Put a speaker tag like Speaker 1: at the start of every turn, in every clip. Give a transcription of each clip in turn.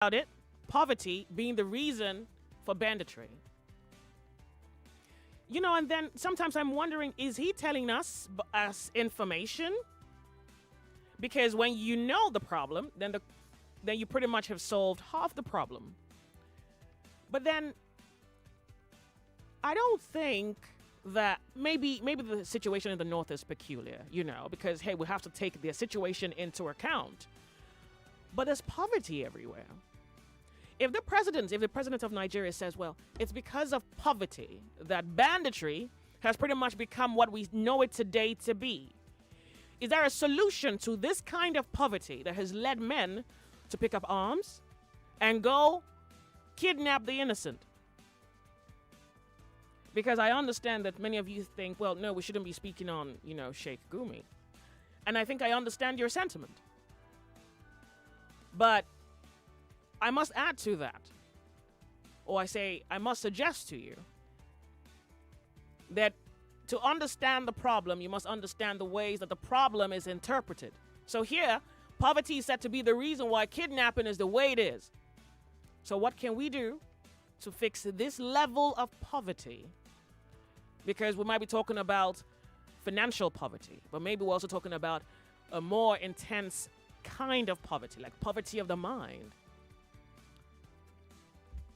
Speaker 1: about it, poverty being the reason for banditry. And then sometimes I'm wondering, is he telling us information? Because when you know the problem, then you pretty much have solved half the problem. But then I don't think that maybe the situation in the North is peculiar, because hey, we have to take their situation into account. But there's poverty everywhere. If the president of Nigeria says, well, it's because of poverty that banditry has pretty much become what we know it today to be, is there a solution to this kind of poverty that has led men to pick up arms and go kidnap the innocent? Because I understand that many of you think, well, no, we shouldn't be speaking on, Sheikh Gumi. And I think I understand your sentiment. But I must add to that, or I must suggest to you that to understand the problem, you must understand the ways that the problem is interpreted. So here, poverty is said to be the reason why kidnapping is the way it is. So what can we do to fix this level of poverty? Because we might be talking about financial poverty, but maybe we're also talking about a more intense kind of poverty, like poverty of the mind.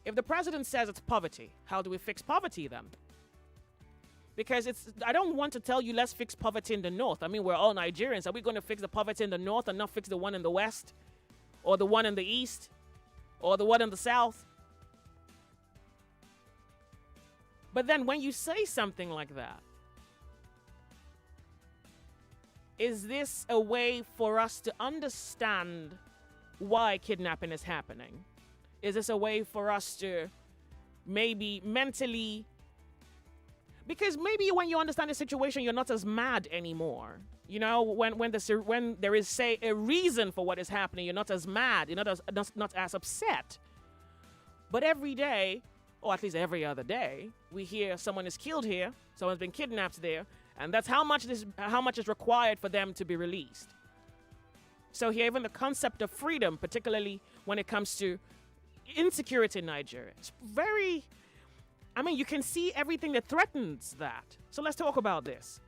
Speaker 1: If the president says it's poverty, how do we fix poverty then? Because I don't want to tell you let's fix poverty in the North. I mean, we're all Nigerians. Are we going to fix the poverty in the North and not fix the one in the West? Or the one in the East? Or the one in the South? But then when you say something like that, is this a way for us to understand why kidnapping is happening? Is this a way for us to maybe mentally... Because maybe when you understand the situation, you're not as mad anymore. When there is, say, a reason for what is happening, you're not as mad, you're not as upset. But every day, or at least every other day, we hear someone is killed here, someone's been kidnapped there, and that's how much is required for them to be released. So here, even the concept of freedom, particularly when it comes to insecurity in Nigeria, it's very... you can see everything that threatens that. So let's talk about this.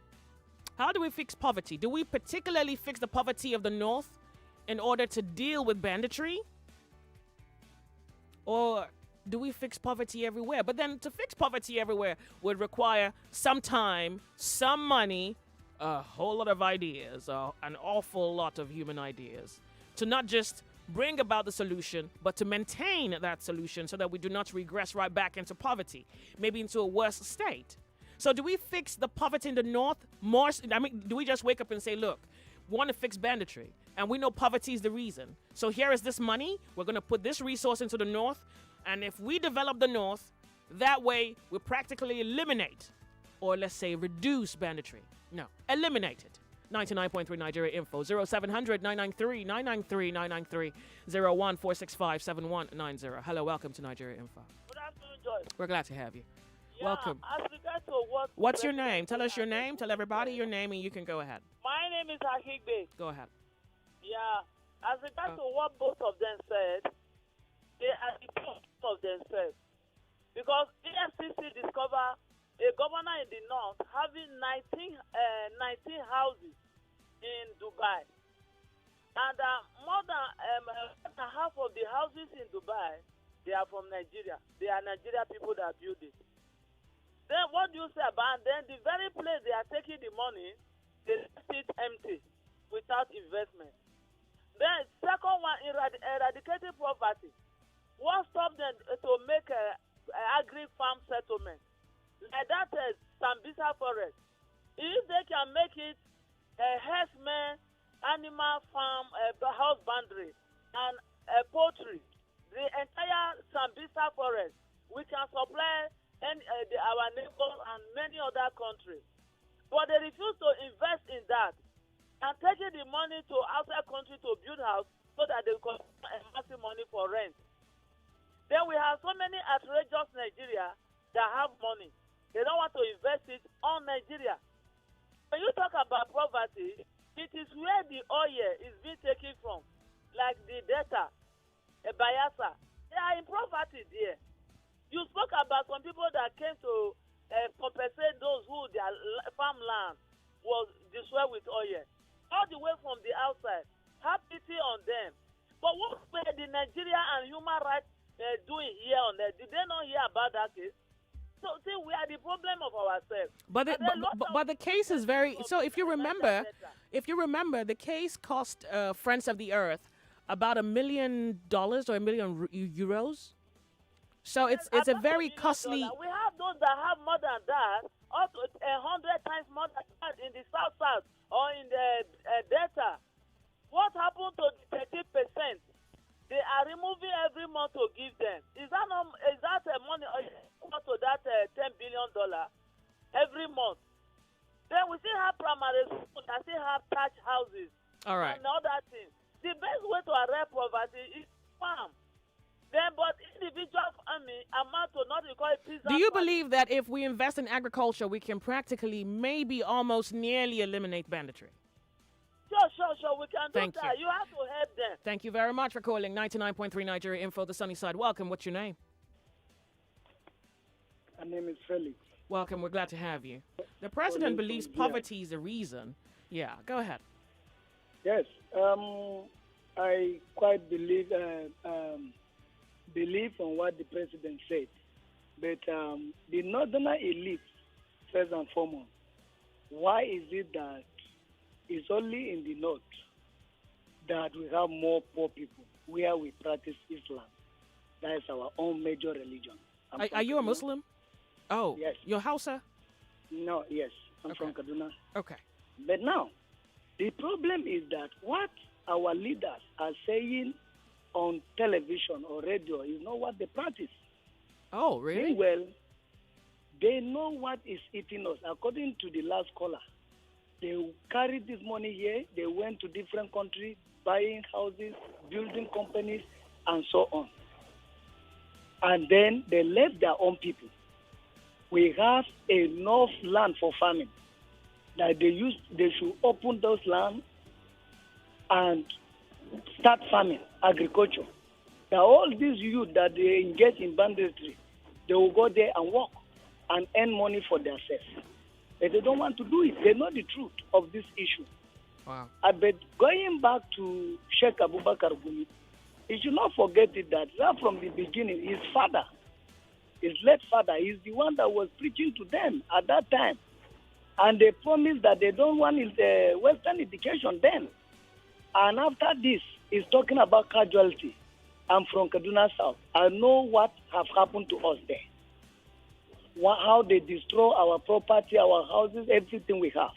Speaker 1: How do we fix poverty? Do we particularly fix the poverty of the North in order to deal with banditry? Or do we fix poverty everywhere? But then to fix poverty everywhere would require some time, some money, a whole lot of ideas, an awful lot of human ideas, to not just bring about the solution, but to maintain that solution so that we do not regress right back into poverty, maybe into a worse state. So do we fix the poverty in the North more? Do we just wake up and say, look, we want to fix banditry, and we know poverty is the reason. So here is this money. We're going to put this resource into the North, and if we develop the North, that way we practically eliminate, or let's say reduce banditry. No, eliminate it. 99.3 Nigeria Info, 0700 993 993 993 01 465 7190. Hello, welcome to Nigeria Info.
Speaker 2: Good afternoon, Joyce.
Speaker 1: We're glad to have you.
Speaker 2: Yeah,
Speaker 1: Welcome.
Speaker 2: As regards to
Speaker 1: What's your name? Tell us your name. Tell everybody your name, and you can go ahead.
Speaker 2: My name is Ahigbe.
Speaker 1: Go ahead.
Speaker 2: Yeah, as regards to what both of them said, they are the truth of themselves. Because EFCC discovered a governor in the North having 19 houses in Dubai. And more than half of the houses in Dubai, they are from Nigeria. They are Nigeria people that build it. Then what do you say about then the very place they are taking the money, they left it empty without investment. Then second one, eradicating poverty. What stopped them to make a agri-farm settlement? Like that Sambisa forest. If they can make it a herdsman, animal farm, house boundary, and poultry, the entire Sambisa forest, we can supply our neighbors and many other countries. But they refuse to invest in that and taking the money to outside country to build house so that they can massive money for rent. Then we have so many outrageous Nigeria that have money. They don't want to invest it on Nigeria. When you talk about poverty, it is where the oil is being taken from, like the data. Bayelsa. They are in poverty there. You spoke about some people that came to compensate those who their farmland was destroyed with oil. All the way from the outside. Have pity on them. But what were the Nigeria and human rights doing here on there? Did they not hear about that case? So see, we are the problem of ourselves.
Speaker 1: But the case is very. So if you remember, the case cost Friends of the Earth about $1 million or €1 million. So it's a very costly.
Speaker 2: We have those that have more than that, up to 100 times more than that in the south or in the delta. What happened to the 30%? They are removing every month to give them. Is that money equal to that $10 billion every month? Then we still have primary schools that still have thatched houses.
Speaker 1: All right.
Speaker 2: And other things. The best way to arrest poverty is farm. Then, but individual amount to not require peace.
Speaker 1: Do you believe that if we invest in agriculture, we can practically, maybe almost nearly eliminate banditry?
Speaker 2: Sure. We can do that. You have to help them.
Speaker 1: Thank you very much for calling 99.3 Nigeria Info, the sunny side. Welcome. What's your name?
Speaker 3: My name is Felix.
Speaker 1: Welcome. We're glad to have you. The president believes poverty is a reason. Yeah, go ahead.
Speaker 3: Yes. I quite believe on what the president said. But the northern elite, first and foremost, why is it that it's only in the north that we have more poor people where we practice Islam? That is our own major religion.
Speaker 1: Are you a Muslim? Oh,
Speaker 3: yes.
Speaker 1: You're Hausa?
Speaker 3: No, yes. I'm from Kaduna.
Speaker 1: Okay.
Speaker 3: But now, the problem is that what our leaders are saying on television or radio is not what they practice.
Speaker 1: Oh, really?
Speaker 3: Well, they know what is eating us. According to the last caller, they carried this money here. They went to different countries, buying houses, building companies, and so on. And then they left their own people. We have enough land for farming that they should open those lands and start farming, agriculture. Now all these youth that they engage in banditry, they will go there and work and earn money for themselves. But they don't want to do it. They know the truth of this issue.
Speaker 1: Wow.
Speaker 3: But going back to Sheikh Abubakar Gumi, he should not forget it that right from the beginning, his father, his late father, is the one that was preaching to them at that time. And they promised that they don't want Western education then. And after this, he's talking about casualty. I'm from Kaduna South. I know what have happened to us there. How they destroy our property, our houses, everything we have.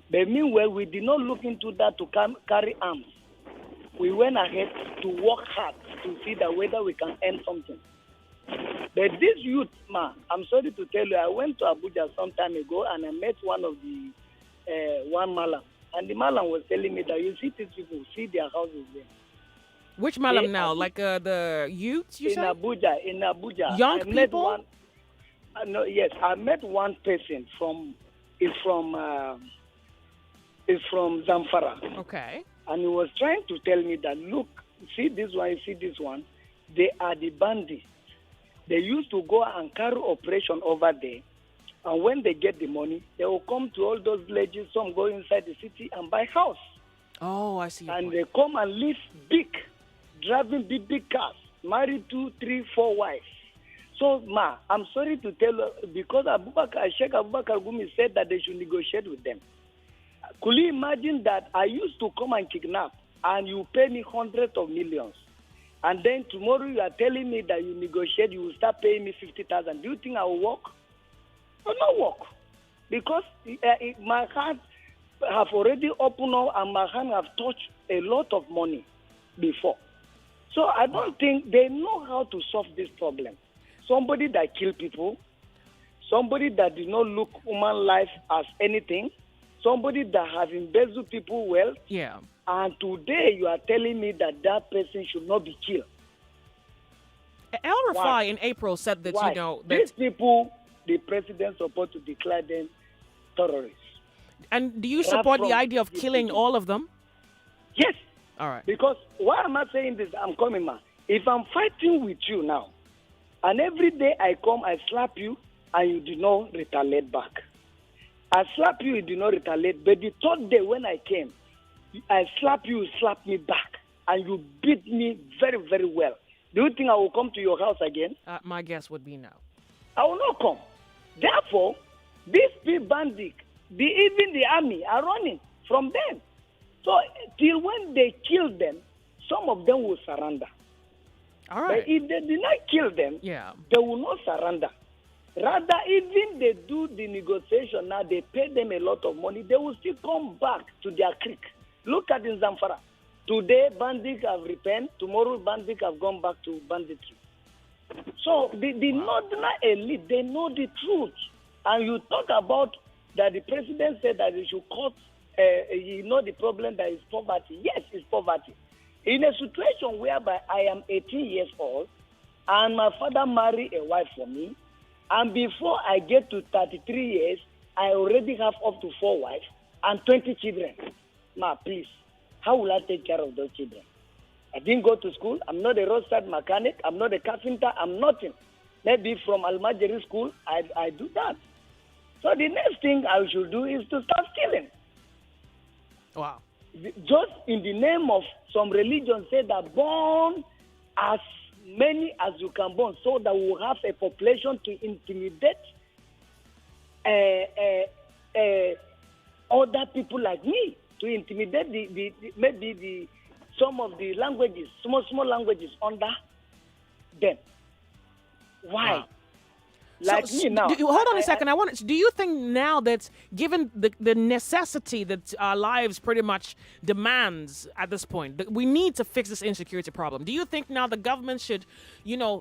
Speaker 3: But meanwhile, we did not look into that to carry arms. We went ahead to work hard to see that whether we can earn something. But this youth, I'm sorry to tell you, I went to Abuja some time ago and I met one of the one Malam. And the Malam was telling me that you see these people, see their houses there.
Speaker 1: Which Malam now? Like the youths, you
Speaker 3: say? In Abuja.
Speaker 1: Young people?
Speaker 3: Yes, I met one person is from Zamfara.
Speaker 1: Okay.
Speaker 3: And he was trying to tell me that, look, see this one, they are the bandits. They used to go and carry operation over there. And when they get the money, they will come to all those villages, some go inside the city and buy house.
Speaker 1: Oh, I see.
Speaker 3: And they come and live big, driving big cars, married 2, 3, 4 wives. So, I'm sorry to tell you, because Sheikh Abubakar Gumi said that they should negotiate with them. Could you imagine that I used to come and kidnap, and you pay me hundreds of millions, and then tomorrow you are telling me that you negotiate, you will start paying me 50,000. Do you think I will work? I will not work, because my hand have already opened up, and my hand have touched a lot of money before. So I don't think they know how to solve this problem. Somebody that kill people, somebody that did not look human life as anything, somebody that has embezzled people wealth.
Speaker 1: Yeah.
Speaker 3: And today you are telling me that that person should not be killed.
Speaker 1: El Rafai in April said that,
Speaker 3: Why?
Speaker 1: that
Speaker 3: these people, the president supposed to declare them terrorists.
Speaker 1: And do you support the idea of killing all of them?
Speaker 3: Yes.
Speaker 1: All right.
Speaker 3: Because why am I saying this? I'm coming, If I'm fighting with you now, and every day I come, I slap you, and you do not retaliate back. I slap you, you do not retaliate. But the third day when I came, I slap you, you slap me back, and you beat me very, very well. Do you think I will come to your house again?
Speaker 1: My guess would be no.
Speaker 3: I will not come. Therefore, these people bandits, even the army are running from them. So till when they kill them, some of them will surrender.
Speaker 1: All right.
Speaker 3: But if they do not kill them, they will not surrender. Rather, even they do the negotiation now, they pay them a lot of money, they will still come back to their creek. Look at in Zamfara. Today, bandits have repented. Tomorrow, bandits have gone back to banditry. So the northern elite, they know the truth. And you talk about that the president said that they should cut, the problem that is poverty. Yes, it's poverty. In a situation whereby I am 18 years old and my father married a wife for me, and before I get to 33 years, I already have up to 4 wives and 20 children. Ma, please, how will I take care of those children? I didn't go to school. I'm not a roadside mechanic. I'm not a carpenter. I'm nothing. Maybe from Almajiri school, I do that. So the next thing I should do is to start stealing.
Speaker 1: Wow.
Speaker 3: Just in the name of some religion, say that born as many as you can born, so that we will have a population to intimidate other people like me, to intimidate maybe some of the languages, small languages under them. Why?
Speaker 1: Wow.
Speaker 3: Like me now.
Speaker 1: Hold on a second. Do you think now that given the necessity that our lives pretty much demands at this point, that we need to fix this insecurity problem, do you think now the government should,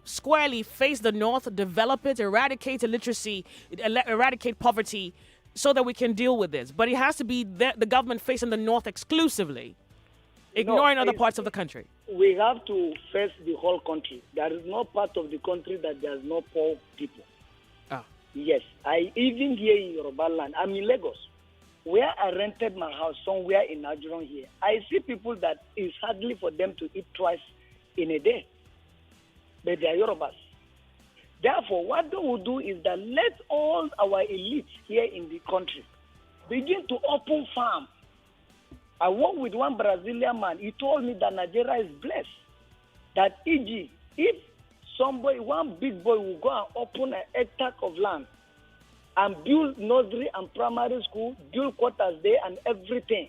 Speaker 1: squarely face the North, develop it, eradicate illiteracy, eradicate poverty so that we can deal with this? But it has to be the government facing the North exclusively, ignoring other parts of the country.
Speaker 3: We have to face the whole country. There is no part of the country that there is no poor people. Yes, I even here in Yoruba land, I'm in Lagos, where I rented my house somewhere in Najuron here. I see people that it's hardly for them to eat twice in a day, but they are Yorubas. Therefore, what they will do is that let all our elites here in the country begin to open farm. I worked with one Brazilian man. He told me that Nigeria is blessed. That e.g., if one big boy will go and open an hectare of land and build nursery and primary school, build quarters there and everything.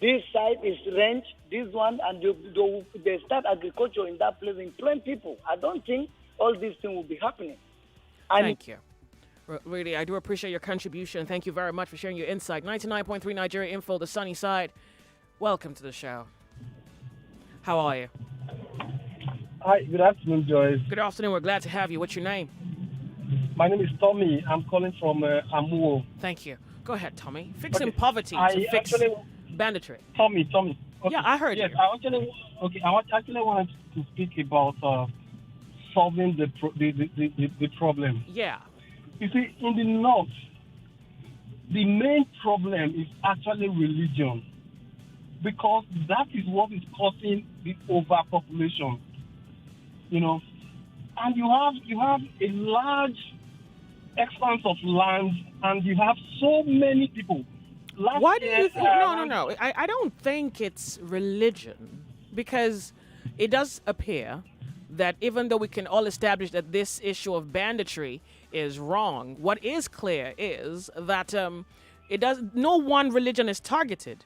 Speaker 3: This side is ranch, this one, and they start agriculture in that place, employing people. I don't think all these things will be happening.
Speaker 1: Thank you. Really, I do appreciate your contribution. Thank you very much for sharing your insight. 99.3 Nigeria Info, the sunny side. Welcome to the show. How are you?
Speaker 4: Hi, good afternoon, Joyce.
Speaker 1: Good afternoon. We're glad to have you. What's your name?
Speaker 4: My name is Tommy. I'm calling from Amuo.
Speaker 1: Thank you. Go ahead, Tommy. Fixing poverty to fix banditry.
Speaker 4: Tommy. Okay.
Speaker 1: Yeah, I heard you.
Speaker 4: I actually wanted to speak about solving the problem.
Speaker 1: Yeah.
Speaker 4: You see, in the North, the main problem is actually religion, because that is what is causing the overpopulation. And you have a large expanse of land, and you have so many people.
Speaker 1: Why do you think? No. I don't think it's religion, because it does appear that even though we can all establish that this issue of banditry is wrong, what is clear is that no one religion is targeted.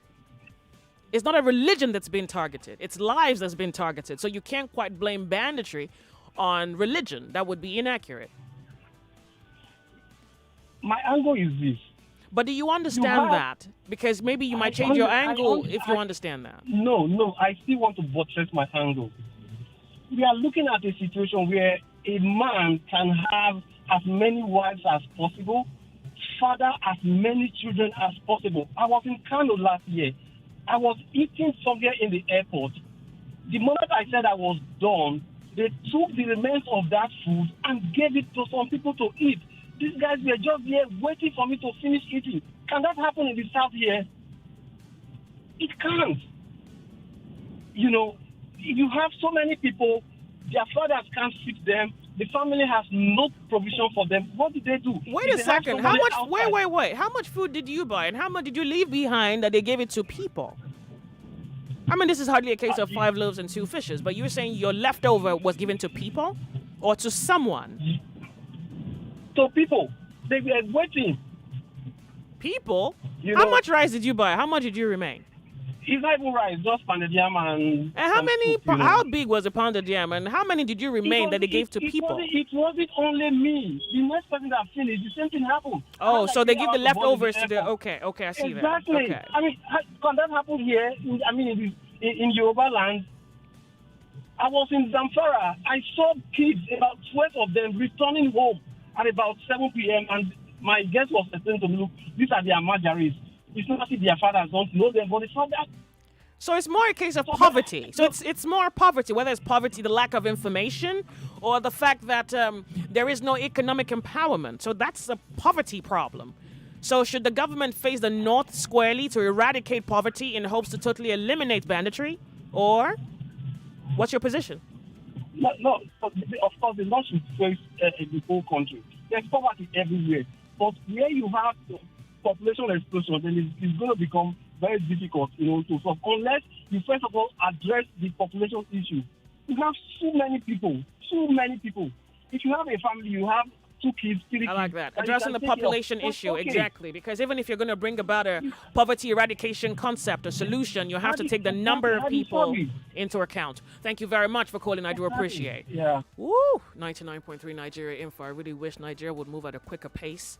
Speaker 1: It's not a religion that's been targeted. It's lives that's been targeted. So you can't quite blame banditry on religion. That would be inaccurate.
Speaker 4: My angle is this.
Speaker 1: But do you understand that? Because maybe you might change your angle if you understand that.
Speaker 4: No, I still want to buttress my angle. We are looking at a situation where a man can have as many wives as possible, father as many children as possible. I was in Kano last year. I was eating somewhere in the airport. The moment I said I was done, they took the remains of that food and gave it to some people to eat. These guys were just there waiting for me to finish eating. Can that happen in the South here? It can't. you have so many people, their fathers can't feed them. The family has no provision for them. What did they do?
Speaker 1: Wait a second. How much? Wait. How much food did you buy, and how much did you leave behind that they gave it to people? I mean, this is hardly a case of 5 loaves and 2 fishes, but you're saying your leftover was given to people or to someone?
Speaker 4: So people, they were waiting.
Speaker 1: People? How much rice did you buy? How much did you remain?
Speaker 4: It's not even rice, just pounded yam and
Speaker 1: how many?
Speaker 4: Soup,
Speaker 1: how big was the pounded yam, and how many did you remain that they gave to people?
Speaker 4: It wasn't only me. The next person that finished, the same thing happened.
Speaker 1: Oh, so they give the leftovers to the. Okay, I see
Speaker 4: exactly.
Speaker 1: that. Okay.
Speaker 4: I mean, can that happen here? In Yoruba land, I was in Zamfara. I saw kids, about 12 of them, returning home at about 7 p.m. And my guest was saying to me, look, these are their marginaries. It's not as if their fathers don't know them, but it's not that.
Speaker 1: So it's more a case of poverty. So it's more poverty, whether it's poverty, the lack of information, or the fact that there is no economic empowerment. So that's a poverty problem. So should the government face the North squarely to eradicate poverty in hopes to totally eliminate banditry? Or what's your position?
Speaker 4: No, of course, the North should face the whole country. There's poverty everywhere. But where you have population explosion, then it's going to become very difficult, to solve, unless you first of all address the population issue. You have so many people. If you have a family, you have 2 kids, 3 kids.
Speaker 1: I like that. Addressing the population issue, exactly. Because even if you're going to bring about a poverty eradication concept or solution, you have to take the number of people into account. Thank you very much for calling. I do appreciate.
Speaker 4: Yeah.
Speaker 1: Woo! 99.3 Nigeria Info. I really wish Nigeria would move at a quicker pace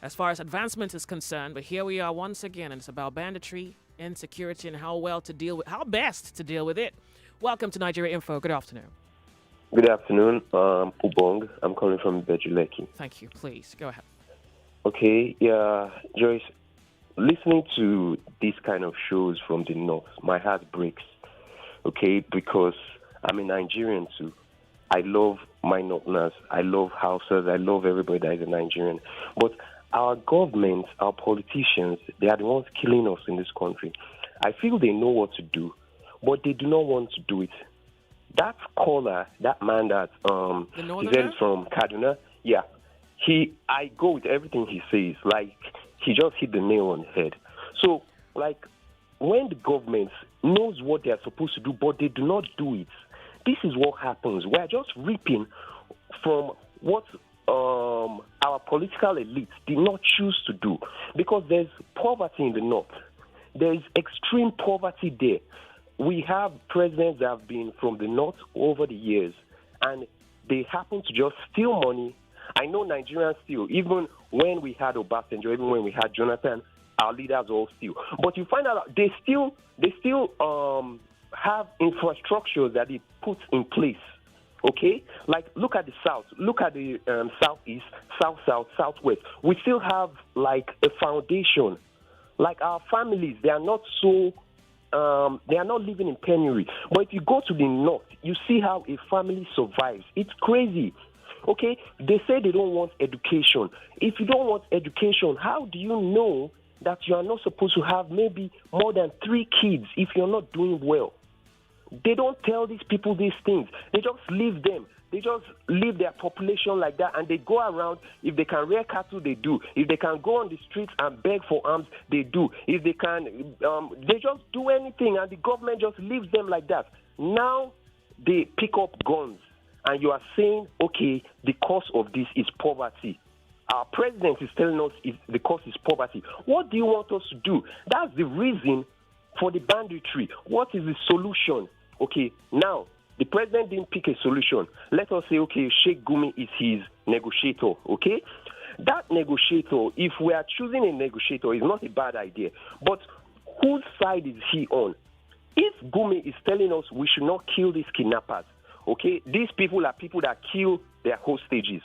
Speaker 1: as far as advancement is concerned, but here we are once again, and it's about banditry, insecurity, and how best to deal with it. Welcome to Nigeria Info. Good afternoon.
Speaker 5: Good afternoon. Ubong. I'm calling from Bejuleki.
Speaker 1: Thank you. Please go ahead.
Speaker 5: Okay. Yeah, Joyce. Listening to these kind of shows from the north, my heart breaks. Okay, because I'm a Nigerian too. I love my northerners. I love Hausas. I love everybody that is a Nigerian, but our government, our politicians, they are the ones killing us in this country. I feel they know what to do, but they do not want to do it. That caller, that man that he said is from Kaduna, yeah, I go with everything he says. Like, he just hit the nail on the head. So, like, when the government knows what they are supposed to do, but they do not do it, this is what happens. We are just reaping from what our political elite did not choose to do, because there's poverty in the north. There is extreme poverty there. We have presidents that have been from the north over the years, and they happen to just steal money. I know Nigerians steal. Even when we had Obasanjo, even when we had Jonathan, our leaders all steal. But you find out they still have infrastructure that they put in place. Okay, like look at the south, look at the southeast, south, southwest. We still have like a foundation. Like our families, they are not living in penury. But if you go to the north, you see how a family survives. It's crazy. Okay, they say they don't want education. If you don't want education, how do you know that you are not supposed to have maybe more than 3 kids if you're not doing well? They don't tell these people these things. They just leave them. They just leave their population like that, and they go around. If they can rear cattle, they do. If they can go on the streets and beg for arms, they do. If they can, they just do anything, and the government just leaves them like that. Now they pick up guns, and you are saying, okay, the cause of this is poverty. Our president is telling us the cause is poverty. What do you want us to do? That's the reason for the banditry. What is the solution? Okay, now, the president didn't pick a solution. Let us say, okay, Sheikh Gumi is his negotiator, okay? That negotiator, if we are choosing a negotiator, is not a bad idea. But whose side is he on? If Gumi is telling us we should not kill these kidnappers, okay, these people are people that kill their hostages,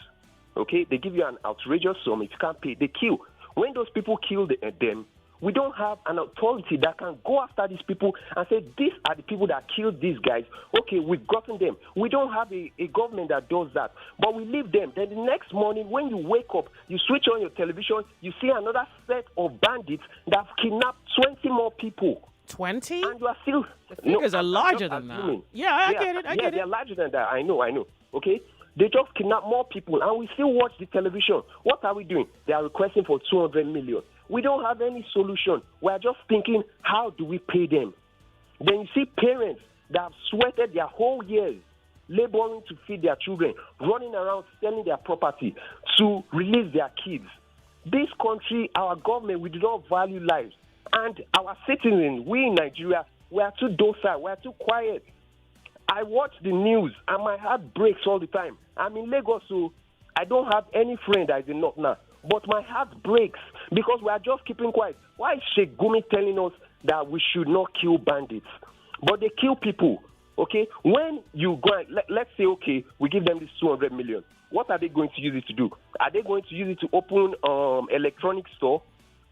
Speaker 5: okay? They give you an outrageous sum. If you can't pay, they kill. When those people kill them, we don't have an authority that can go after these people and say, these are the people that killed these guys. Okay, we've gotten them. We don't have a government that does that. But we leave them. Then the next morning, when you wake up, you switch on your television, you see another set of bandits that have kidnapped 20 more people.
Speaker 1: 20?
Speaker 5: And you are still...
Speaker 1: The figures are
Speaker 5: I'm
Speaker 1: larger
Speaker 5: just
Speaker 1: than
Speaker 5: assuming.
Speaker 1: that. Yeah, I
Speaker 5: Yeah,
Speaker 1: get it. I
Speaker 5: yeah,
Speaker 1: get
Speaker 5: they're
Speaker 1: it.
Speaker 5: larger than that. I know. Okay? They just kidnap more people, and we still watch the television. What are we doing? They are requesting for 200 million. We don't have any solution. We are just thinking, how do we pay them? Then you see parents that have sweated their whole years, laboring to feed their children, running around selling their property to release their kids. This country, our government, we do not value lives. And our citizens, we in Nigeria, we are too docile, we are too quiet. I watch the news and my heart breaks all the time. I'm in Lagos, so I don't have any friend that is in North now. But my heart breaks because we are just keeping quiet. Why is Sheikh Gumi telling us that we should not kill bandits? But they kill people, okay? When you go and, let's say, okay, we give them this 200 million. What are they going to use it to do? Are they going to use it to open electronic store?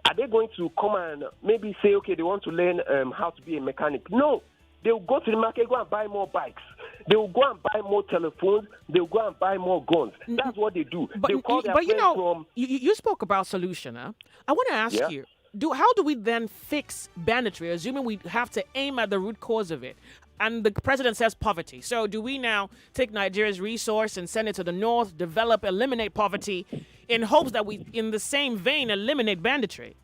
Speaker 5: Are they going to come and maybe say, okay, they want to learn how to be a mechanic? No. They will go to the market, go and buy more bikes. They will go and buy more telephones. They will go and buy more guns. That's what they do.
Speaker 1: But,
Speaker 5: they call their friends from...
Speaker 1: You spoke about solution, huh? I want to ask you, how do we then fix banditry, assuming we have to aim at the root cause of it? And the president says poverty. So do we now take Nigeria's resource and send it to the north, eliminate poverty, in hopes that we, in the same vein, eliminate banditry?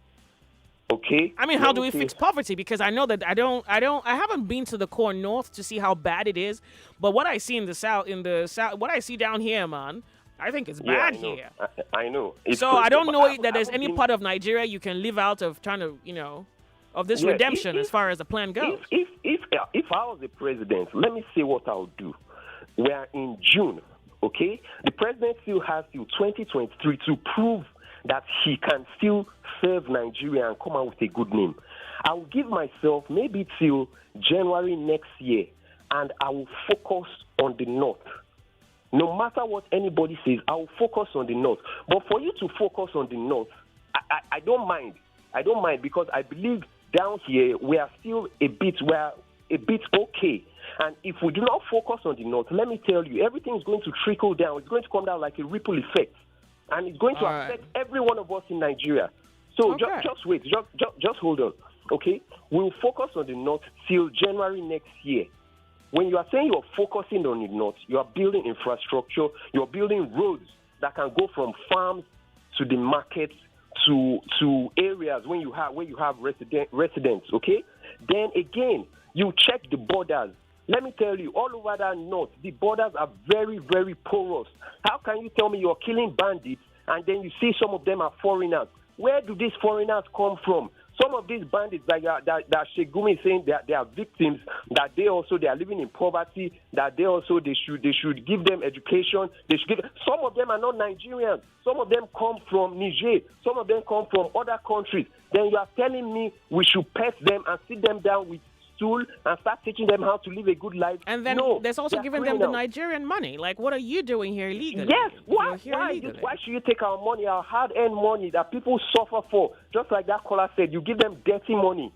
Speaker 5: Okay.
Speaker 1: I mean, how do we fix poverty? Because I know that I haven't been to the core north to see how bad it is. But what I see in the south, what I see down here, man, I think it's bad here.
Speaker 5: I know.
Speaker 1: So I don't know that there's any part of Nigeria you can live out of trying to, of this redemption as far as the plan goes.
Speaker 5: If I was the president, let me say what I would do. We are in June, okay? The president still has till 2023 to prove that he can still serve Nigeria and come out with a good name. I will give myself maybe till January next year, and I will focus on the north. No matter what anybody says, I will focus on the north. But for you to focus on the north, I don't mind. I don't mind because I believe down here we are still a bit okay. And if we do not focus on the north, let me tell you, everything is going to trickle down. It's going to come down like a ripple effect. And it's going to affect every one of us in Nigeria. So just wait. Just hold on. Okay? We'll focus on the north till January next year. When you are saying you're focusing on the north, you are building infrastructure, you're building roads that can go from farms to the markets to areas where you have residents, okay? Then again, you check the borders. Let me tell you, all over that north, the borders are very, very porous. How can you tell me you're killing bandits and then you see some of them are foreigners? Where do these foreigners come from? Some of these bandits that Sheikh Gumi is saying that they are victims, that they are living in poverty, that they should give them education. Some of them are not Nigerians. Some of them come from Niger. Some of them come from other countries. Then you are telling me we should pet them and sit them down with stool and start teaching them how to live a good life.
Speaker 1: And then there's also giving them the Nigerian money. Like, what are you doing here illegally?
Speaker 5: Yes, why should you take our money, our hard-earned money that people suffer for? Just like that caller said, you give them dirty money.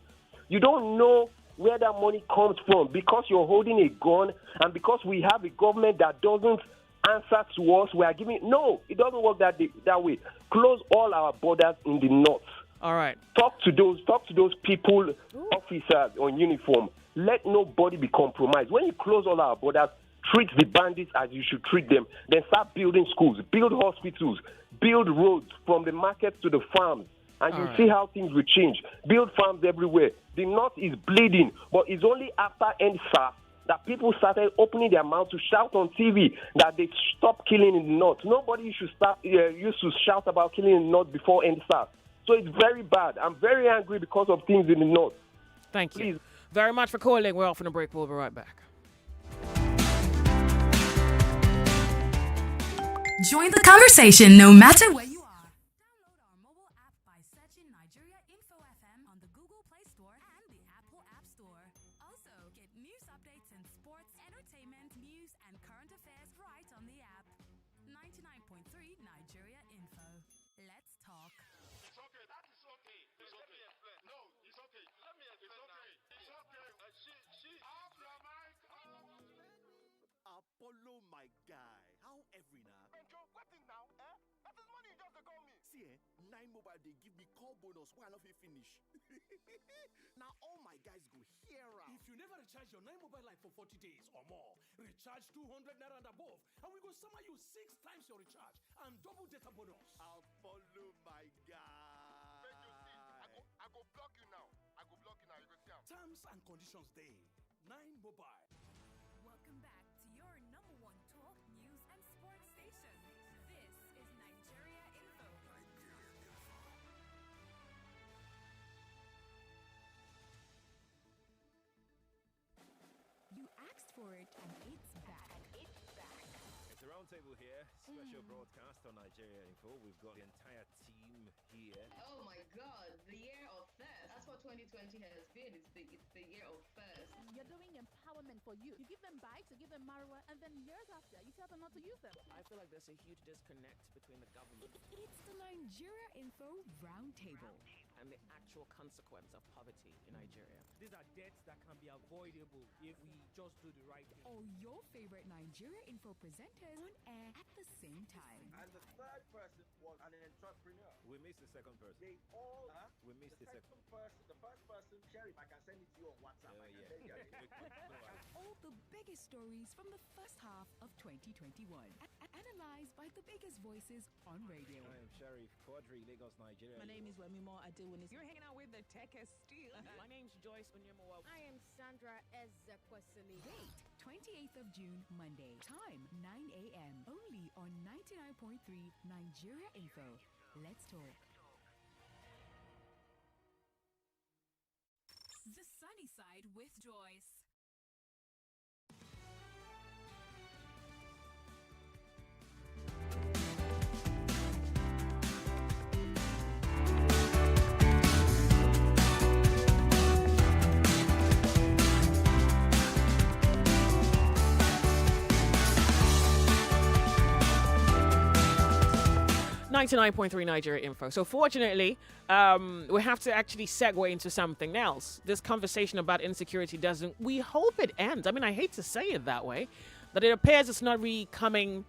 Speaker 5: You don't know where that money comes from because you're holding a gun and because we have a government that doesn't answer to us. We are giving... No, it doesn't work that way. Close all our borders in the north.
Speaker 1: All right.
Speaker 5: Talk to those people, officers on uniform. Let nobody be compromised. When you close all our borders, treat the bandits as you should treat them. Then start building schools, build hospitals, build roads from the markets to the farms, and you see how things will change. Build farms everywhere. The north is bleeding, but it's only after NSAS that people started opening their mouth to shout on TV that they stop killing in the north. Nobody used to shout about killing in the north before NSAS. So it's very bad. I'm very angry because of things in the north.
Speaker 1: Thank you very much for calling. We're off on a break. We'll be right back.
Speaker 6: Join the conversation no matter where you are. Download our mobile app by searching Nigeria Info FM on the Google Play Store and the Apple App Store. Also, get news updates in sports, entertainment, news, and current affairs right on the app. 99.3 Nigeria Info. Let's talk.
Speaker 7: It's okay. That is okay. It's okay. No, it's okay. Let me explain now. It's okay. She off your mic.
Speaker 8: Apollo, my guy. How every now?
Speaker 7: Benjo, what thing now? That is money you just call me. See, Nine Mobile, they give me call bonus while I finish. Now all my guys go here.
Speaker 8: If you never recharge your 9 mobile line for 40 days or more, recharge 200 naira and above, and we go summer you 6 times your recharge and double data bonus.
Speaker 7: I'll follow my guy.
Speaker 9: Make you see, I go block you now. I go block you now. You go see him.
Speaker 8: Terms and conditions day. 9 mobile.
Speaker 6: Welcome back to your number one talk, news, and sports station. This is Nigeria Info. You asked for it, and it's back.
Speaker 10: It's a roundtable here, special broadcast on Nigeria Info. We've got the entire team here.
Speaker 11: Oh my God, the year of first. That's what 2020 has been. It's the year of first.
Speaker 12: You're doing empowerment for youth. You give them bikes, you give them marijuana, and then years after, you tell them not to use them.
Speaker 1: I feel like there's a huge disconnect between the government
Speaker 6: It's the Nigeria Info Roundtable.
Speaker 1: and the actual consequence of poverty in Nigeria.
Speaker 13: These are debts that can be avoidable if we just do the right thing.
Speaker 6: All your favorite Nigeria Info presenters on air at the same time.
Speaker 14: And the third person was an entrepreneur.
Speaker 10: We missed the second person.
Speaker 14: They all
Speaker 10: We missed the second
Speaker 14: person. The first person, Sheriff, I can send it to you on WhatsApp. I can send you
Speaker 6: All the biggest stories from the first half of 2021. Analyzed by the biggest voices on radio.
Speaker 10: I am Sheriff Quadri, Lagos, Nigeria.
Speaker 12: My name is Wemimo Adewunis.
Speaker 15: You're hanging out with the tech steel.
Speaker 1: My name's Joyce Onyemuwa.
Speaker 16: I am Sandra Ezekwesili.
Speaker 6: Date 28th of June, Monday. Time 9 a.m. Only on 99.3 Nigeria Info. Let's talk. The Sunny Side with Joyce.
Speaker 1: .3 Nigeria Info. So fortunately, we have to actually segue into something else. This conversation about insecurity doesn't, we hope it ends. I mean, I hate to say it that way, but it appears it's not really coming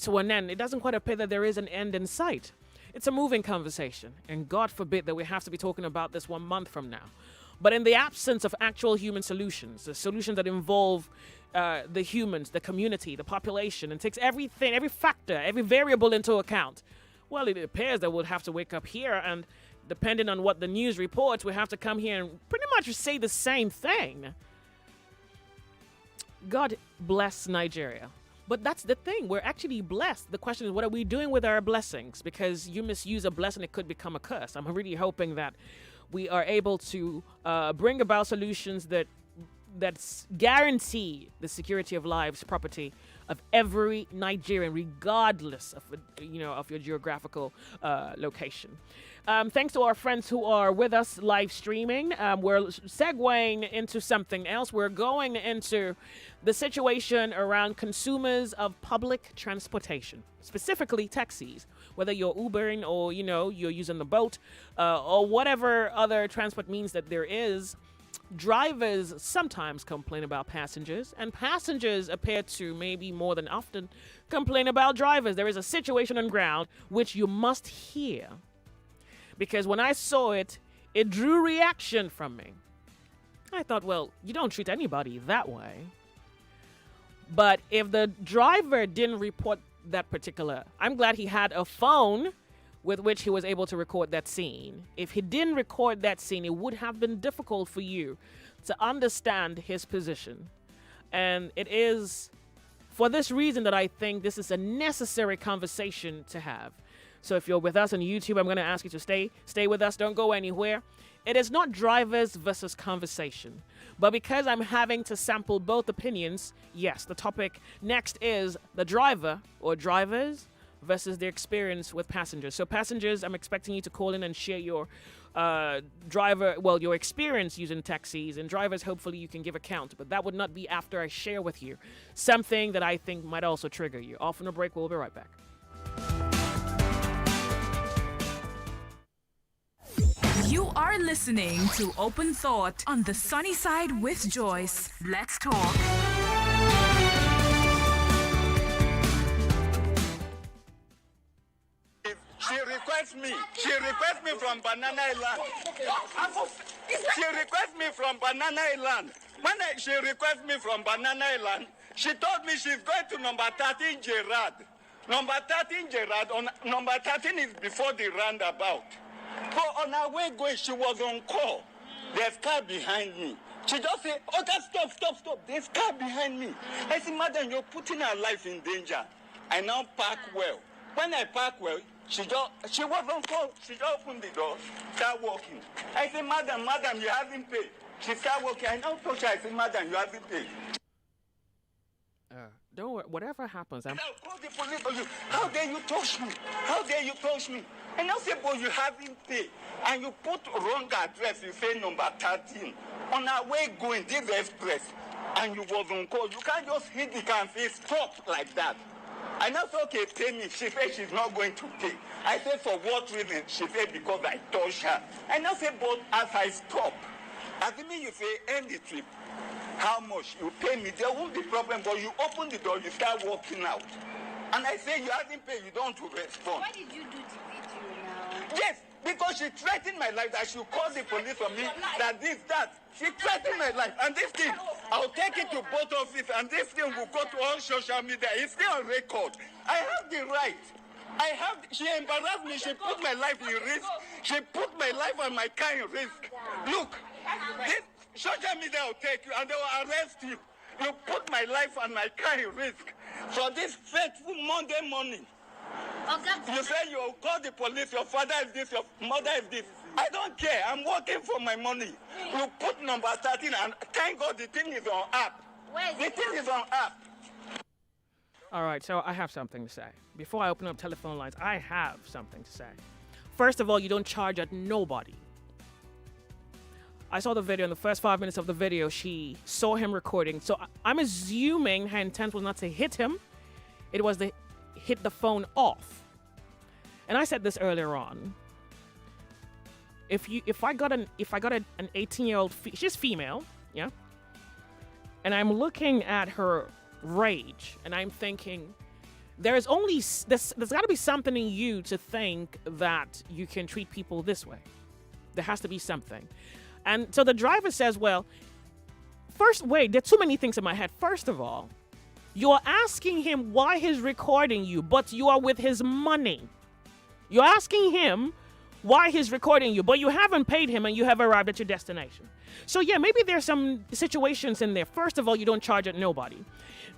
Speaker 1: to an end. It doesn't quite appear that there is an end in sight. It's a moving conversation, and God forbid that we have to be talking about this 1 month from now. But in the absence of actual human solutions, the solutions that involve the humans, the community, the population, and takes everything, every factor, every variable into account, well, it appears that we'll have to wake up here, and depending on what the news reports, we have to come here and pretty much say the same thing. God bless Nigeria. But that's the thing. We're actually blessed. The question is, what are we doing with our blessings? Because you misuse a blessing, it could become a curse. I'm really hoping that we are able to bring about solutions that guarantee the security of lives, property of every Nigerian, regardless of your geographical location. Thanks to our friends who are with us live streaming. We're segueing into something else. We're going into the situation around consumers of public transportation, specifically taxis. Whether you're Ubering or you're using the boat or whatever other transport means that there is. Drivers sometimes complain about passengers, and passengers appear to, maybe more than often, complain about drivers. There is a situation on ground which you must hear. Because when I saw it, it drew reaction from me. I thought, well, you don't treat anybody that way. But if the driver didn't report that particular, I'm glad he had a phone with which he was able to record that scene. If he didn't record that scene, it would have been difficult for you to understand his position. And it is for this reason that I think this is a necessary conversation to have. So if you're with us on YouTube, I'm going to ask you to stay with us. Don't go anywhere. It is not drivers versus conversation. But because I'm having to sample both opinions, yes, the topic next is the driver or drivers versus their experience with passengers. So passengers, I'm expecting you to call in and share your your experience using taxis, and drivers, hopefully you can give account, but that would not be after I share with you something that I think might also trigger you. Off on a break, we'll be right back.
Speaker 6: You are listening to Open Thought on the Sunny Side with Joyce. Let's talk.
Speaker 17: She requests me. She requests me from Banana Island. She requests me from Banana Island. She requests me from Banana Island, she told me she's going to number 13 Gerard. Number 13 Gerard, number 13 is before the roundabout. So on her way going, she was on call. There's car behind me. She just said, okay, stop. There's car behind me. I said, madam, you're putting her life in danger. I now park well. When I park well, she was on call. She just opened the door, start walking. I said, madam, you haven't paid. She started walking. I now told her, I said, madam, you haven't paid.
Speaker 1: Don't worry, whatever happens, I'm...
Speaker 17: I'll call the police on you. How dare you touch me? How dare you touch me? And I say, but you haven't paid. And you put wrong address, you say number 13. On our way going, this express, and you was on call. You can't just hit the car and say, stop like that. I now say, okay, pay me. She said she's not going to pay. I said, for what reason? She said, because I touched her. I now say, but as I stop, assuming you say, end the trip, how much? You pay me, there won't be problem, but you open the door, you start walking out. And I say, you haven't paid, you don't respond.
Speaker 18: Why did you do the video now?
Speaker 17: Yes, because she threatened my life that she'll call the police on me, that. She threatened my life. And this thing, I'll take it to both offices, and this thing will go to all social media. It's still on record. I have the right. She embarrassed me, she put my life in risk. She put my life and my car in risk. Look, this social media will take you and they will arrest you. You put my life and my car in risk for this fateful Monday morning. You say you'll call the police, your father is this, your mother is this. I don't care, I'm working for my money. You put number 13 and thank God the thing is on app. The thing is on app.
Speaker 1: All right, so I have something to say. Before I open up telephone lines, I have something to say. First of all, you don't charge at nobody. I saw the video. In the first 5 minutes of the video, she saw him recording. So I'm assuming her intent was not to hit him. It was to hit the phone off. And I said this earlier on. If I got an 18-year-old, she's female, yeah. And I'm looking at her rage, and I'm thinking, there's got to be something in you to think that you can treat people this way. There has to be something. And so the driver says, well, there are too many things in my head. First of all, you're asking him why he's recording you, but you are with his money. You're asking him why he's recording you, but you haven't paid him and you have arrived at your destination. So yeah, maybe there's some situations in there. First of all, you don't charge at nobody.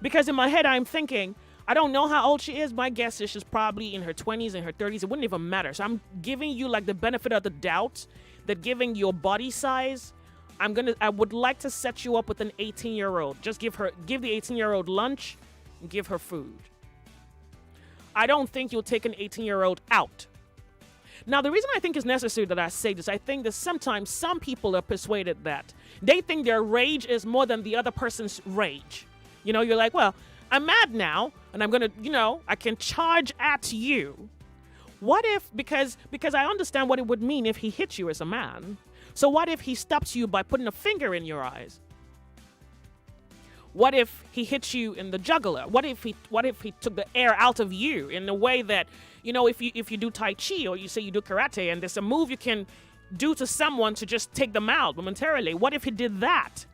Speaker 1: Because in my head, I'm thinking, I don't know how old she is. My guess is she's probably in her 20s, in her 30s. It wouldn't even matter. So I'm giving you like the benefit of the doubt that given your body size, I would like to set you up with an 18-year-old. Just give the 18-year-old lunch and give her food. I don't think you'll take an 18-year-old out. Now, the reason I think it's necessary that I say this, I think that sometimes some people are persuaded that they think their rage is more than the other person's rage. You know, you're like, well, I'm mad now, and I'm going to, I can charge at you. What if, because I understand what it would mean if he hit you as a man. So what if he stops you by putting a finger in your eyes? What if he hits you in the jugular? What if he took the air out of you in a way that, if you do Tai Chi or you say you do karate and there's a move you can do to someone to just take them out momentarily. What if he did that?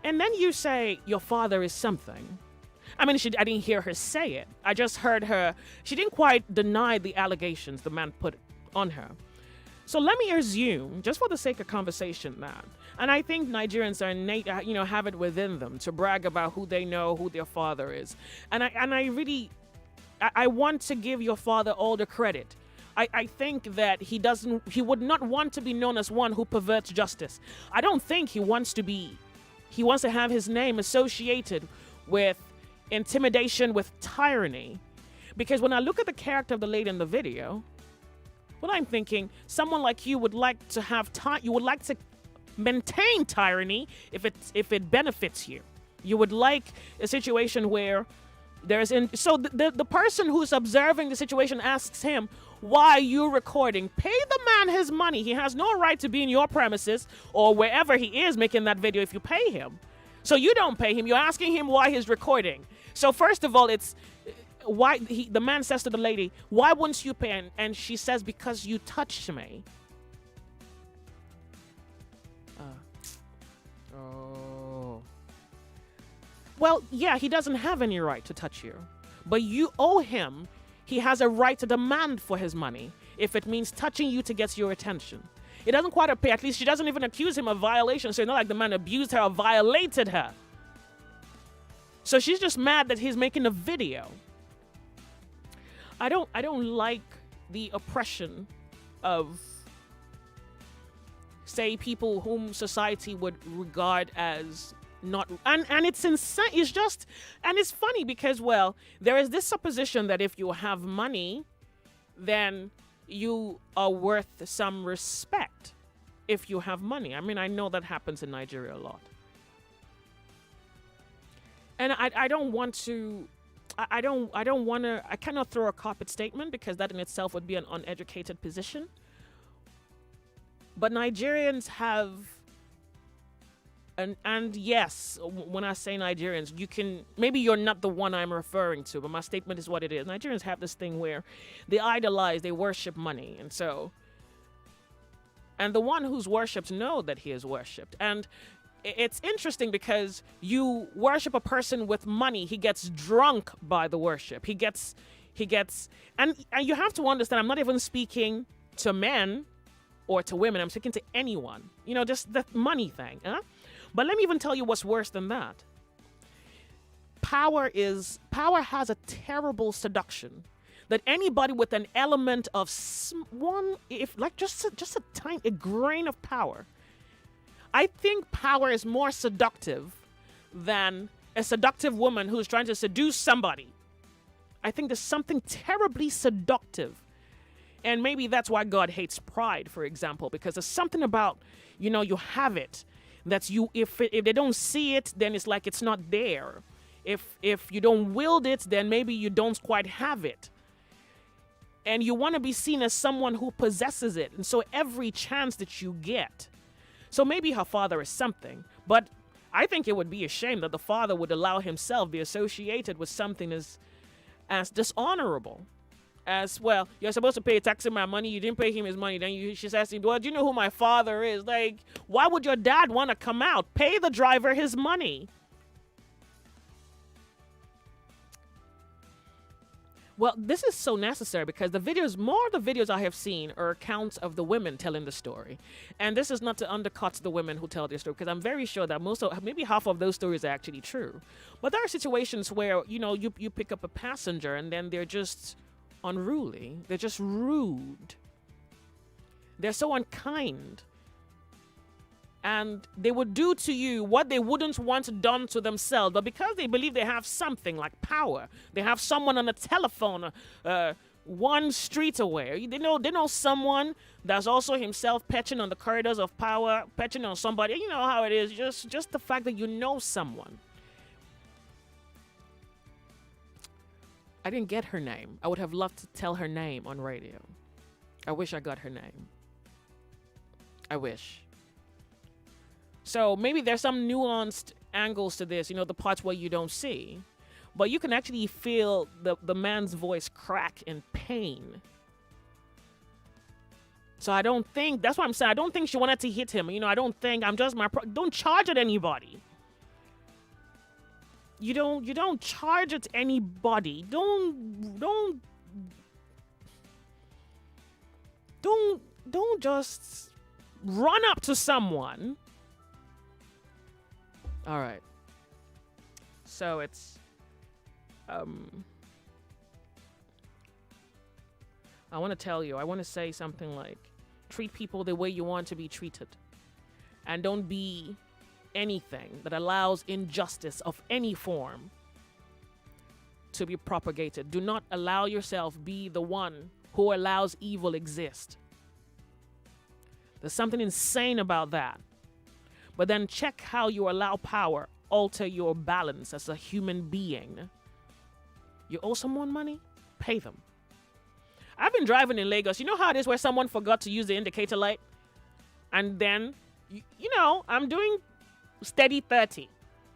Speaker 1: And then you say your father is something. I mean, I didn't hear her say it. I just heard her. She didn't quite deny the allegations the man put on her. So let me assume, just for the sake of conversation, that, and I think Nigerians are innate, have it within them to brag about who they know, who their father is. And I want to give your father all the credit. I think that he would not want to be known as one who perverts justice. I don't think he wants to have his name associated with intimidation, with tyranny. Because when I look at the character of the lady in the video, well, I'm thinking someone like you would like to have you would like to maintain tyranny if it benefits you. You would like a situation where so the person who's observing the situation asks him, why are you recording? Pay the man his money. He has no right to be in your premises or wherever he is making that video if you pay him. So you don't pay him. You're asking him why he's recording. So first of all, the man says to the lady, why wouldn't you pay? And she says, because you touched me. Oh. Well, yeah, he doesn't have any right to touch you, but you owe him. He has a right to demand for his money if it means touching you to get your attention. It doesn't quite appear, at least she doesn't even accuse him of violation, so it's not like the man abused her or violated her. So she's just mad that he's making a video. I don't like the oppression of, say, people whom society would regard as not, and it's insane. It's just, and it's funny because, well, there is this supposition that if you have money, then you are worth some respect if you have money. I mean, I know that happens in Nigeria a lot. And I don't want to, I cannot throw a carpet statement because that in itself would be an uneducated position. But Nigerians have, and yes, when I say Nigerians, you can, maybe you're not the one I'm referring to, but my statement is what it is. Nigerians have this thing where they idolize, they worship money. And so, and the one who's worshipped know that he is worshipped. And it's interesting because you worship a person with money, he gets drunk by the worship. He gets, and you have to understand, I'm not even speaking to men or to women, I'm speaking to anyone. You know, just the money thing. But let me even tell you what's worse than that. Power has a terrible seduction that anybody with an element of just a tiny grain of power. I think power is more seductive than a seductive woman who's trying to seduce somebody. I think there's something terribly seductive. And maybe that's why God hates pride, for example, because there's something about, you know, you have it. That's you. If they don't see it, then it's like it's not there. If you don't wield it, then maybe you don't quite have it. And you want to be seen as someone who possesses it. And so every chance that you get. So maybe her father is something, but I think it would be a shame that the father would allow himself be associated with something as dishonorable. As, well, you're supposed to pay tax on my money, you didn't pay him his money, then she says to him, well, do you know who my father is? Like, why would your dad want to come out? Pay the driver his money. Well, this is so necessary because more of the videos I have seen are accounts of the women telling the story. And this is not to undercut the women who tell their story, because I'm very sure that maybe half of those stories are actually true. But there are situations where, you know, you pick up a passenger and then they're just unruly. They're just rude. They're so unkind. And they would do to you what they wouldn't want done to themselves. But because they believe they have something like power, they have someone on the telephone one street away. They know someone that's also himself patching on the corridors of power, patching on somebody. You know how it is. Just the fact that you know someone. I didn't get her name. I would have loved to tell her name on radio. I wish I got her name. I wish. So maybe there's some nuanced angles to this, you know, the parts where you don't see. But you can actually feel the man's voice crack in pain. So I don't think, that's what I'm saying, I don't think she wanted to hit him. You know, I don't think, don't charge at anybody. You don't charge at anybody. Don't just run up to someone. All right. So it's I want to tell you, I want to say something like, treat people the way you want to be treated. And don't be anything that allows injustice of any form to be propagated. Do not allow yourself be the one who allows evil exist. There's something insane about that. But then check how you allow power alter your balance as a human being. You owe someone money? Pay them. I've been driving in Lagos. You know how it is where someone forgot to use the indicator light? And then, you know, I'm doing steady 30.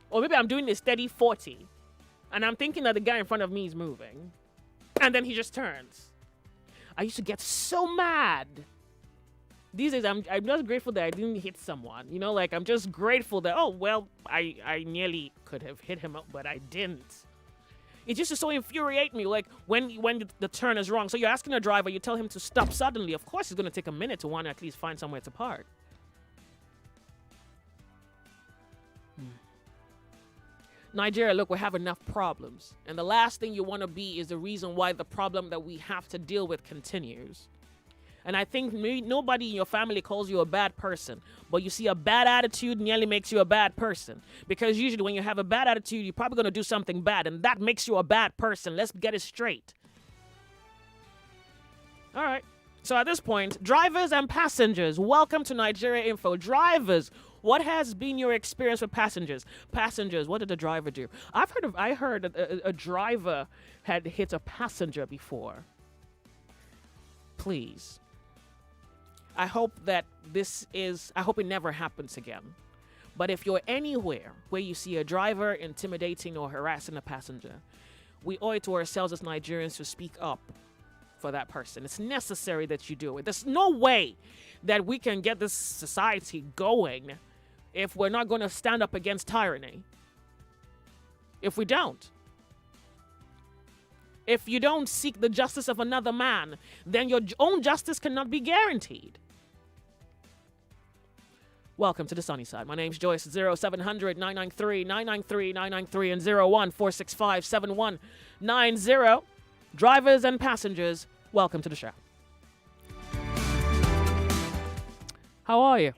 Speaker 1: Or maybe I'm doing a steady 40. And I'm thinking that the guy in front of me is moving. And then he just turns. I used to get so mad. These days, I'm just grateful that I didn't hit someone. You know, like, I'm just grateful that, oh, well, I nearly could have hit him up, but I didn't. It used to so infuriate me, like, when the turn is wrong. So you're asking a driver, you tell him to stop suddenly. Of course, it's going to take a minute to want to at least find somewhere to park. Nigeria, look, we have enough problems. And the last thing you want to be is the reason why the problem that we have to deal with continues. And I think nobody in your family calls you a bad person. But you see, a bad attitude nearly makes you a bad person. Because usually when you have a bad attitude, you're probably going to do something bad. And that makes you a bad person. Let's get it straight. All right. So at this point, drivers and passengers, welcome to Nigeria Info. Drivers, what has been your experience with passengers? Passengers, what did the driver do? I heard a driver had hit a passenger before. Please. I hope it never happens again. But if you're anywhere where you see a driver intimidating or harassing a passenger, we owe it to ourselves as Nigerians to speak up for that person. It's necessary that you do it. There's no way that we can get this society going if we're not going to stand up against tyranny. If we don't. If you don't seek the justice of another man, then your own justice cannot be guaranteed. Welcome to the sunny side. My name's Joyce. 0700 993 993 993 and 01465 7190. Drivers and passengers, welcome to the show. How are you?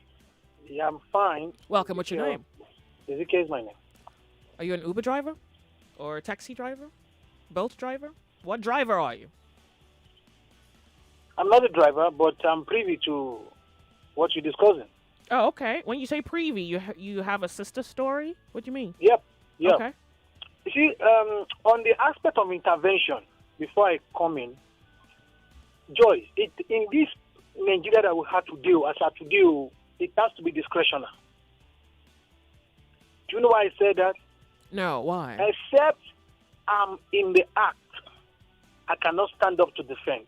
Speaker 19: Yeah, I'm fine.
Speaker 1: Welcome. What's your name?
Speaker 19: Ezekiel is my name.
Speaker 1: Are you an Uber driver? Or a taxi driver? Boat driver? What driver are you?
Speaker 19: I'm not a driver, but I'm privy to what you're discussing.
Speaker 1: Oh, okay. When you say privy, you have a sister story? What do you mean?
Speaker 19: Yep.
Speaker 1: Okay.
Speaker 19: You see, on the aspect of intervention, before I come in, Joyce, in this Nigeria that we have to deal, it has to be discretionary. Do you know why I said that?
Speaker 1: No, why?
Speaker 19: Except I'm in the act, I cannot stand up to defend.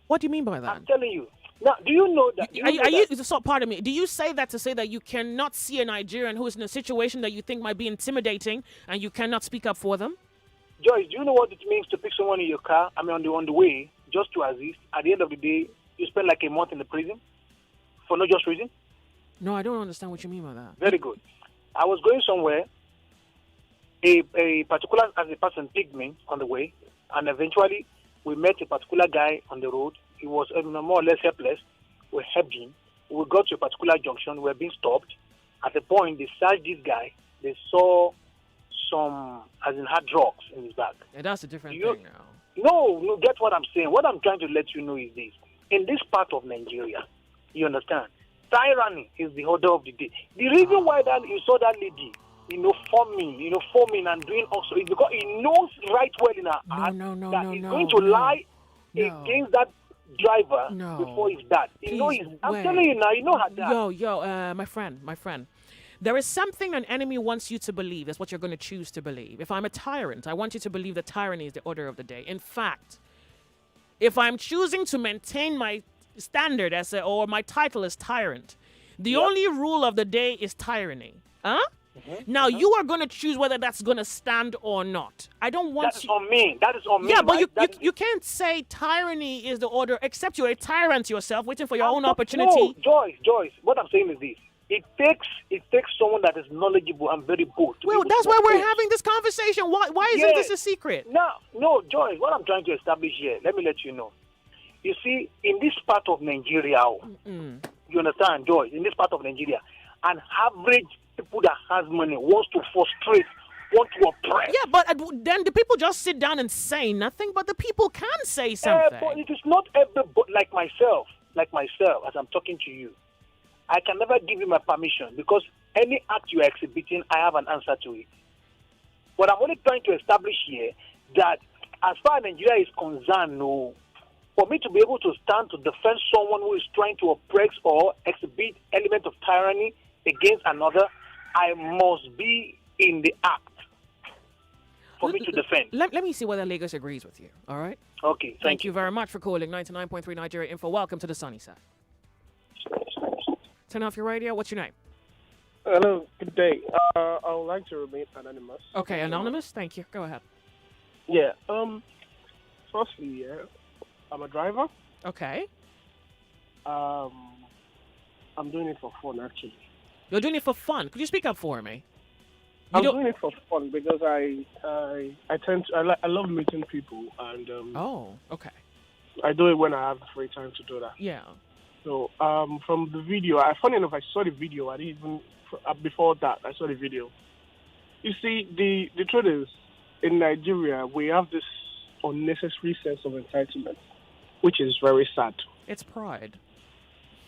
Speaker 1: What do you mean by that?
Speaker 19: I'm telling you. Now, do you know that?
Speaker 1: So, pardon me. Do you say that to say that you cannot see a Nigerian who is in a situation that you think might be intimidating and you cannot speak up for them?
Speaker 19: Joyce, do you know what it means to pick someone in your car? I mean, on the way, just to assist. At the end of the day, you spend like a month in the prison for no just reason?
Speaker 1: No, I don't understand what you mean by that.
Speaker 19: Very good. I was going somewhere. A particular as a person picked me on the way, and eventually we met a particular guy on the road. He was more or less helpless. We helped him. We got to a particular junction. We were being stopped. At the point, they searched this guy. They saw some, as in hard drugs in his bag.
Speaker 1: And that's a different thing now.
Speaker 19: No, get what I'm saying. What I'm trying to let you know is this. In this part of Nigeria, you understand, tyranny is the order of the day. The reason why that you saw that lady, foaming and doing also is because he knows right well in her heart that he's going to lie against that driver before he's dad. I'm telling you now, you know her dad.
Speaker 1: My friend. There is something an enemy wants you to believe. That's what you're going to choose to believe. If I'm a tyrant, I want you to believe that tyranny is the order of the day. In fact, if I'm choosing to maintain my standard or my title as tyrant, the only rule of the day is tyranny. Huh? Now, you are going to choose whether that's going to stand or not. I don't want
Speaker 19: That is on me.
Speaker 1: Yeah, but
Speaker 19: right?
Speaker 1: you can't say tyranny is the order, except you're a tyrant yourself, waiting for your own opportunity.
Speaker 19: No, Joyce, what I'm saying is this. It takes someone that is knowledgeable and very bold.
Speaker 1: Well, that's why we're having this conversation. Why isn't this a secret?
Speaker 19: No, Joyce, what I'm trying to establish here, let me let you know. You see, in this part of Nigeria, you understand, Joyce, in this part of Nigeria, an average people that has money wants to frustrate, want to oppress.
Speaker 1: Yeah, but then the people just sit down and say nothing, but the people can say something.
Speaker 19: But it is not everybody, like myself, as I'm talking to you. I can never give you my permission because any act you are exhibiting, I have an answer to it. But I'm only trying to establish here that as far as Nigeria is concerned, for me to be able to stand to defend someone who is trying to oppress or exhibit element of tyranny against another, I must be in the act. for me to defend.
Speaker 1: Let me see whether Lagos agrees with you. All right.
Speaker 19: Okay.
Speaker 1: Thank you very much for calling 99.3 Nigeria Info. Welcome to the sunny side. Turn off your radio. What's your name?
Speaker 20: Hello. Good day. I would like to remain anonymous.
Speaker 1: Okay, anonymous. Thank you. Go ahead.
Speaker 20: Yeah. Firstly, I'm a driver.
Speaker 1: Okay.
Speaker 20: I'm doing it for fun, actually.
Speaker 1: You're doing it for fun. Could you speak up for me?
Speaker 20: I'm doing it for fun because I love meeting people, and
Speaker 1: oh, okay.
Speaker 20: I do it when I have the free time to do that.
Speaker 1: Yeah.
Speaker 20: So from the video, funny enough, I saw the video. I didn't even before that I saw the video. You see, the truth is, in Nigeria, we have this unnecessary sense of entitlement, which is very sad.
Speaker 1: It's pride.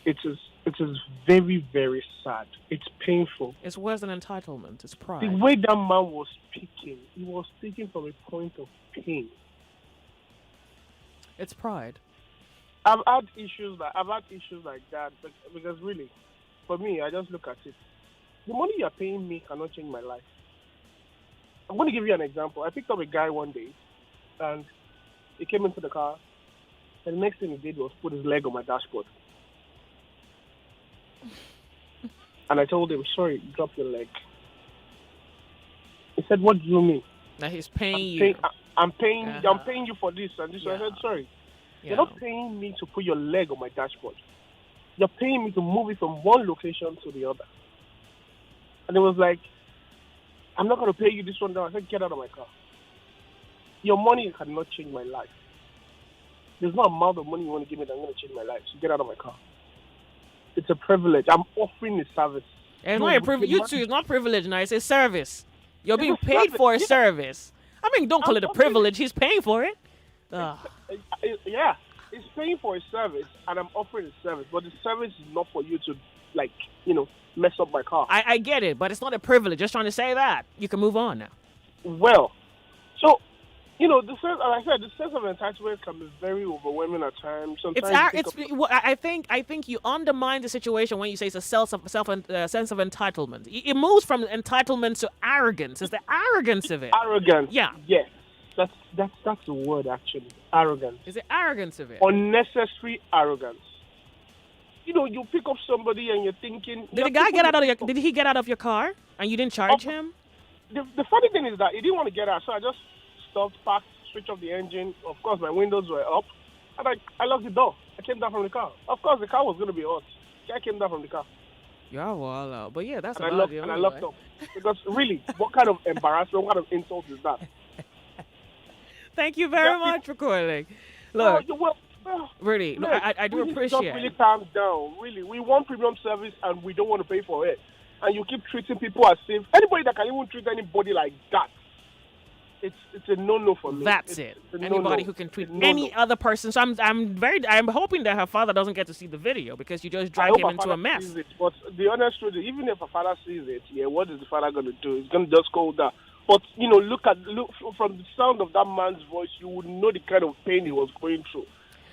Speaker 20: It is very, very sad. It's painful.
Speaker 1: It's worse than entitlement. It's pride.
Speaker 20: The way that man was speaking, he was speaking from a point of pain.
Speaker 1: It's pride.
Speaker 20: I've had issues like that because really, for me, I just look at it. The money you're paying me cannot change my life. I'm going to give you an example. I picked up a guy one day, and he came into the car, and the next thing he did was put his leg on my dashboard. And I told him, sorry, drop your leg. He said, what do you mean?
Speaker 1: That he's paying you.
Speaker 20: I'm paying you for this and this. Yeah. I said, sorry. Yeah. You're not paying me to put your leg on my dashboard. You're paying me to move it from one location to the other. And it was like, I'm not going to pay you this one down. I said, get out of my car. Your money cannot change my life. There's no amount of money you want to give me that's going to change my life. So get out of my car. It's a privilege. I'm offering a service.
Speaker 1: It's not a privilege. You too, it's not privilege now. It's a service. You're being paid for a service. I mean, don't call it a privilege. He's paying for it.
Speaker 20: Yeah. He's paying for a service, and I'm offering a service. But the service is not for you to, mess up my car.
Speaker 1: I get it, but it's not a privilege. Just trying to say that. You can move on now.
Speaker 20: Well, so, the sense of entitlement can be very overwhelming at times. Sometimes
Speaker 1: I think you undermine the situation when you say it's a sense of entitlement. It moves from entitlement to arrogance. It's the arrogance of it.
Speaker 20: Arrogance.
Speaker 1: Yeah.
Speaker 20: Yes. That's the word, actually. Arrogance.
Speaker 1: Is the arrogance of it?
Speaker 20: Unnecessary arrogance. You pick up somebody and you're thinking.
Speaker 1: Did the guy get out of your? Did he get out of your car and you didn't charge him?
Speaker 20: The funny thing is that he didn't want to get out, so I just stopped, parked, switched off the engine. Of course, my windows were up, and I locked the door. I came down from the car. Of course, the car was going to be hot. I came down from the car.
Speaker 1: Yeah, well, but yeah, that's
Speaker 20: and I locked up because really, what kind of embarrassment, what kind of insult is that?
Speaker 1: Thank you very much for calling. Look, really,
Speaker 20: look,
Speaker 1: I do appreciate it.
Speaker 20: Really calm down. Really, we want premium service and we don't want to pay for it. And you keep treating people as if anybody that can even treat anybody like that, it's a no-no for me.
Speaker 1: That's it. Anybody who can treat any other person. So I'm hoping that her father doesn't get to see the video because you just drag him into a mess.
Speaker 20: But the honest truth is, even if a father sees it, what is the father going to do? He's going to just go down. But look from the sound of that man's voice, you would know the kind of pain he was going through.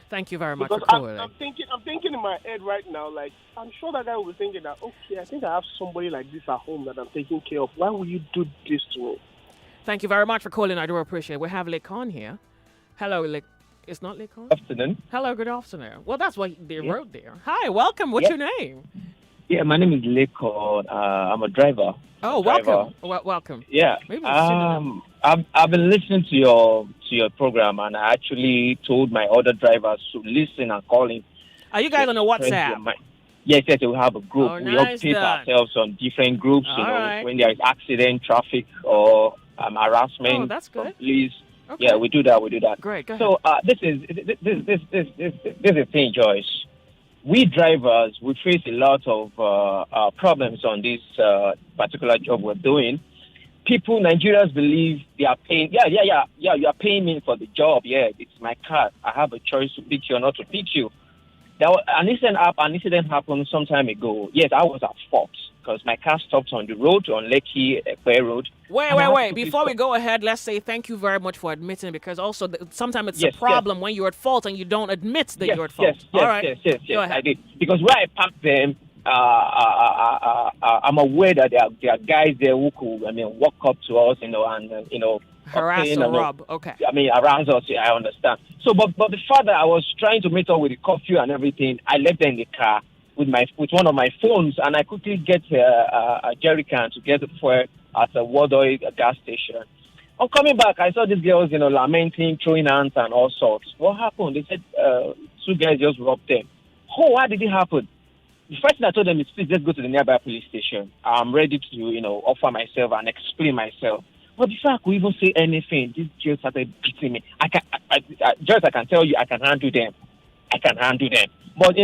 Speaker 1: Thank you very much
Speaker 20: because
Speaker 1: for calling.
Speaker 20: I'm thinking in my head right now, like, I'm sure that guy will be thinking that, okay, I think I have somebody like this at home that I'm taking care of. Why will you do this to me?
Speaker 1: Thank you very much for calling. I do appreciate it. We have Lekon here. Hello, It's not Lekon?
Speaker 21: Good afternoon.
Speaker 1: Hello, good afternoon. Well, that's what they wrote there. Hi, welcome. What's your name?
Speaker 21: Yeah, my name is Lekon. I'm a driver.
Speaker 1: Oh, welcome. Welcome.
Speaker 21: Yeah. I've been listening to your program, and I actually told my other drivers to listen and call in.
Speaker 1: Are you guys on a WhatsApp?
Speaker 21: Yes, we have a group.
Speaker 1: Oh,
Speaker 21: we
Speaker 1: nice
Speaker 21: update ourselves on different groups, when there is accident, traffic, or harassment.
Speaker 1: Oh, that's good.
Speaker 21: From police.
Speaker 1: Okay.
Speaker 21: Yeah, we do that.
Speaker 1: Great, go ahead.
Speaker 21: So this is the thing, Joyce. We drivers, we face a lot of problems on this particular job we're doing. People, Nigerians believe they are paying. Yeah, you are paying me for the job. Yeah, it's my car. I have a choice to pick you or not to pick you. An incident happened some time ago. Yes, I was at fault because my car stopped on the road, on Lekki Ekpe Road.
Speaker 1: Wait. Before we go ahead, let's say thank you very much for admitting, because also sometimes it's a problem when you're at fault and you don't admit that you're at fault.
Speaker 21: Yes, go ahead. I did. Because where I parked them, I'm aware that there are guys there who could, walk up to us, and
Speaker 1: Harass
Speaker 21: okay,
Speaker 1: or rob. Okay.
Speaker 21: I mean, harass us. Yeah, I understand. So, but the fact that I was trying to meet up with the curfew and everything, I left them in the car with one of my phones, and I quickly get a jerry can to get the fuel at a World Oil gas station. On coming back, I saw these girls, lamenting, throwing hands and all sorts. What happened? They said 2 guys just robbed them. Oh, how did it happen? The first thing I told them is, please, let's go to the nearby police station. I'm ready to, offer myself and explain myself. But before I could even say anything, these girls started beating me. I can tell you, I can handle them. But,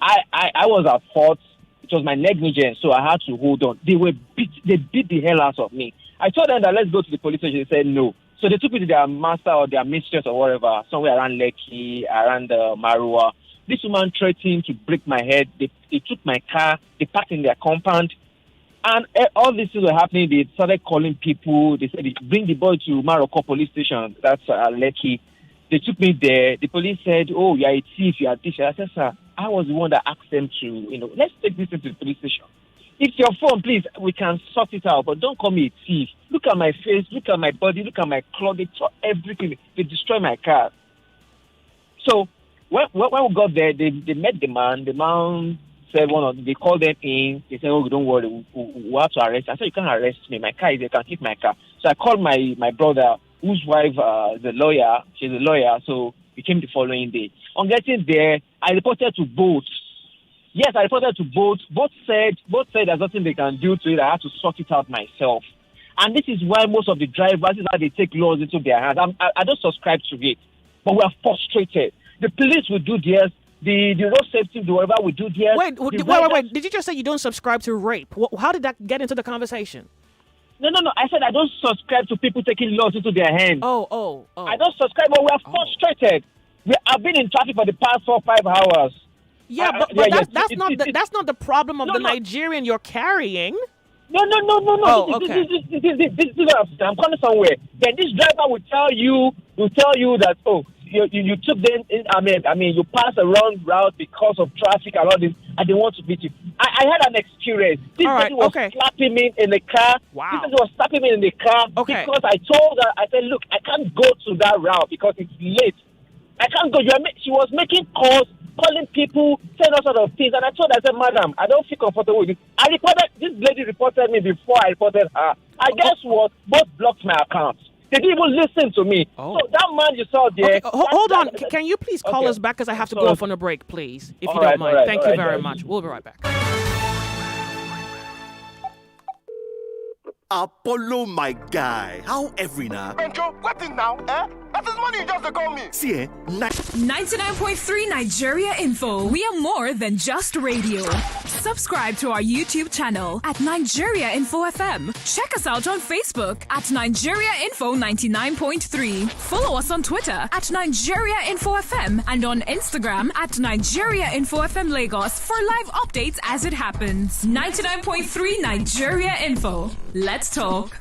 Speaker 21: I was at fault. It was my negligence, so I had to hold on. They beat the hell out of me. I told them that let's go to the police station. They said no. So they took me to their master or their mistress or whatever, somewhere around Lekki, around Marua. This woman threatened to break my head. They took my car. They parked in their compound. And all these things were happening. They started calling people. They said, bring the boy to Maroko police station. That's Lekki. They took me there. The police said, oh, you're a thief, you're a thief. I said, sir, I was the one that asked them to, let's take this into the police station. It's your phone, please. We can sort it out, but don't call me a thief. Look at my face, look at my body, look at my clothes. They tore everything. They destroyed my car. So when we got there, they met the man. The man said they called them in. They said, oh, don't worry, we have to arrest. I said, you can't arrest me. My car is there. You can keep my car. So I called my brother, whose wife is a lawyer. She's a lawyer, so we came the following day. On getting there, I reported to both. Yes, I reported to both. Both said there's nothing they can do to it. I have to sort it out myself. And this is why most of the drivers is how they take laws into their hands. I don't subscribe to it, but we are frustrated. The police will do theirs. The road safety, whoever will do theirs.
Speaker 1: Wait. Did you just say you don't subscribe to rape? How did that get into the conversation?
Speaker 21: No. I said I don't subscribe to people taking laws into their hands.
Speaker 1: Oh.
Speaker 21: I don't subscribe, but we are frustrated. I've been in traffic for the past 4 or 5 hours.
Speaker 1: Yeah, that's not the problem of the Nigerian you're carrying.
Speaker 21: No.
Speaker 1: Oh, okay.
Speaker 21: This is I'm coming somewhere. Then this driver will tell you that you took them in. I mean you passed a wrong route because of traffic and all this, and they want to beat you. I had an experience. This person was slapping me in the car.
Speaker 1: Wow.
Speaker 21: This person was slapping me in the car because I told her, I said, look, I can't go to that route because it's late. I can't go. She was making calls, calling people, saying all sorts of things. And I told her, I said, madam, I don't feel comfortable with this. This lady reported me before I reported her. I guess what? Both blocked my account. They didn't even listen to me. So that man you saw there.
Speaker 1: Okay. Hold on. Can you please call us back because I have to go off on a break, please, if you don't mind. Thank you very much. We'll be right back.
Speaker 2: Apollo, my guy. How every now?
Speaker 9: Enjo, what is now? That is money you just call me.
Speaker 2: See,
Speaker 6: 99.3 Nigeria Info. We are more than just radio. Subscribe to our YouTube channel at Nigeria Info FM. Check us out on Facebook at Nigeria Info 99.3. Follow us on Twitter at Nigeria Info FM and on Instagram at Nigeria Info FM Lagos for live updates as it happens. 99.3 Nigeria Info. Let's talk.